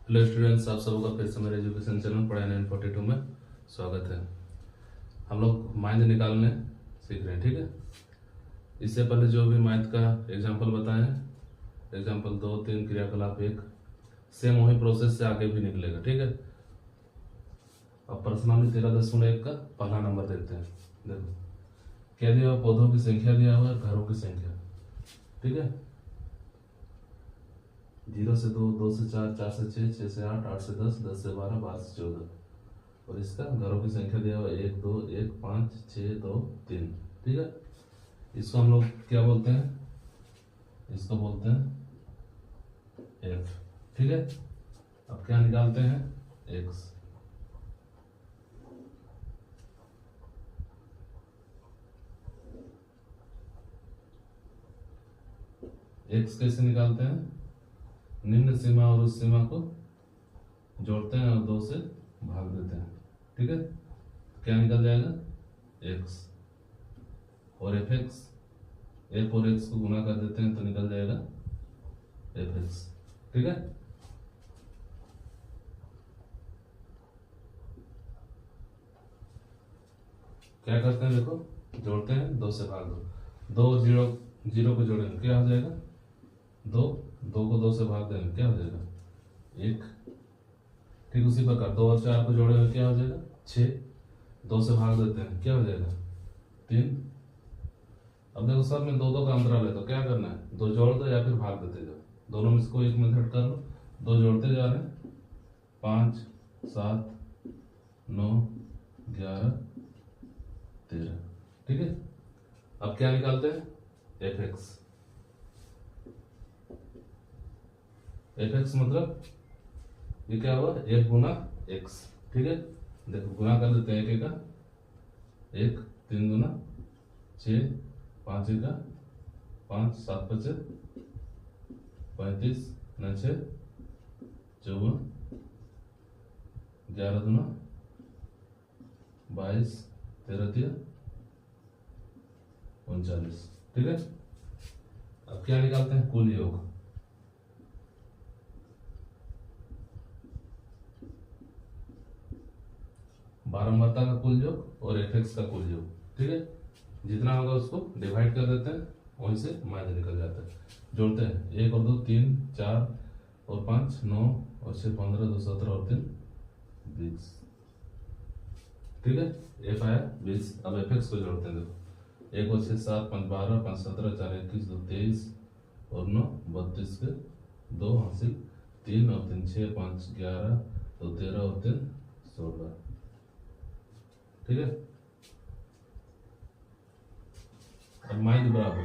Hello students, आप सबका फिर से मेरे एजुकेशन चैनल पढ़ाई 942 में स्वागत है। हम लोग माइंड निकालने सीख रहे हैं, ठीक है। इससे पहले जो भी मैथ का एग्जांपल बताए हैं, एग्जांपल 2, 3, क्रियाकलाप 1, सेम वही प्रोसेस से आगे भी निकलेगा, ठीक है। अब प्रश्नावली 13.1 का पहला नंबर देखते हैं। देखो क्या दिया हुआ, पौधों की संख्या दिया हुआ है, घरों की संख्या, ठीक है। 0 से 2, 2 से 4, 4 से 6, 6 से 8, 8 से 10, 10 से 12, 12 से 14 और इसका घरों की संख्या दिया हुआ 1, 2, 1, 5, 6, 2, 3, ठीक है। इसको हम लोग क्या बोलते हैं, इसको बोलते हैं एफ, ठीक है। अब क्या निकालते हैं, एक्स। एक्स कैसे निकालते हैं, निम्न सीमा और उस सीमा को जोड़ते हैं और 2 से भाग देते हैं, ठीक है। क्या निकल जाएगा, एक्स और एफ एक्स, एफ और एक्स को गुना कर देते हैं तो निकल जाएगा एफ एक्स, ठीक है। क्या करते हैं, देखो जोड़ते हैं, 2 से भाग दो, 2 0 0 को जोड़ेंगे क्या हो जाएगा, 2, 2 को 2 से भाग देंगे क्या हो जाएगा, 1, ठीक। उसी प्रकार 2 और 4 को जोड़ेंगे क्या हो जाएगा, 6, 2 से भाग देते हैं क्या हो जाएगा, 3। अब देखो सब में 2 2 का अंतराल है तो क्या करना है, 2 जोड़ दो या फिर भाग देते जाओ, दोनों में से कोई एक मेथड कर लो। 2 जोड़ते जा रहे हैं, 5, 7, 9, 11, 13, ठीक है। अब क्या निकालते हैं, एफ एक्स। एफ एक्स मतलब ये क्या हुआ, 1 गुना एक्स, ठीक है। देखो गुना कर देते हैं, 1 का 1, 3 गुना 6, 5 का 5, 7 5 35, 9 6 54, 11 दूना 22, 13 3 39, ठीक है। अब क्या निकालते हैं, कुल योग। बारंबारता का कुल योग और एफ एक्स का कुल योग, ठीक है। जितना होगा उसको डिवाइड कर देते हैं, वहीं से माइनस निकल जाता है। जोड़ते हैं, 1 और 2 3, 4 और 5 9 और 6 15, 2 17 और 3 20, ठीक है। एफ आया 20। अब एफ एक्स को जोड़ते हैं, देखो 1 और 6 7, 5 12, 5 17, 4 21, 2 23 और 9 32 के 2 हासिल 3 और 3 6, 5 11, 2 13 और 3 16, ठीक है। अब माइनस बराबर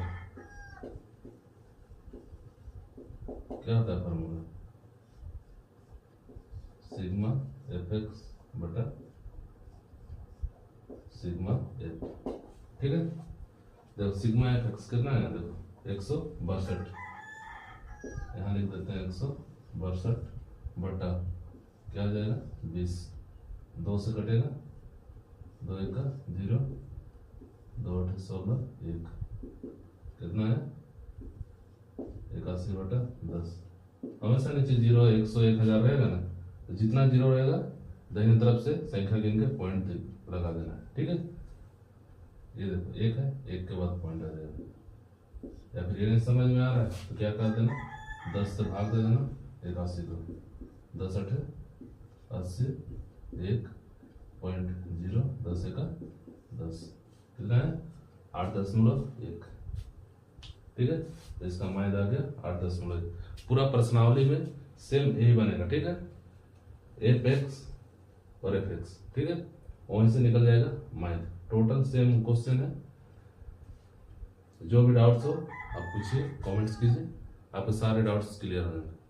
क्या होता है फॉर्मूला, सिग्मा एफ एक्स बटा सिग्मा एफ, ठीक है। देखो सिग्मा एफ एक्स कितना है, देखो 162, यहाँ लिख देते हैं 162 बटा क्या हो जाएगा 20, 2 से कटेगा, 2 1 का 0, 2 8 16 1, कितना है 81 बटा 10। हमेशा नीचे 0 100 1000 रहेगा ना, तो जितना 0 रहेगा दाहिने तरफ से संख्या गिन के पॉइंट लगा देना है, ठीक है। ये देखो 1 है, 1 के बाद पॉइंट आ जाएगा। या फिर ये नहीं समझ में आ रहा है तो क्या कर देना, 10 से भाग दे देना 81 को, 10 8 80, 1.0, 10 1 10, कितना है 8.1, ठीक है। तो इसका माइनस आ गया 8.1। पूरा प्रश्नावली में सेम यही बनेगा, ठीक है। एफ एक्स और एफ एक्स, ठीक है, वहीं से निकल जाएगा माइनस। टोटल सेम क्वेश्चन है। जो भी डाउट्स हो आप पूछिए, कमेंट्स कीजिए, आपके सारे डाउट्स क्लियर हो जाएंगे।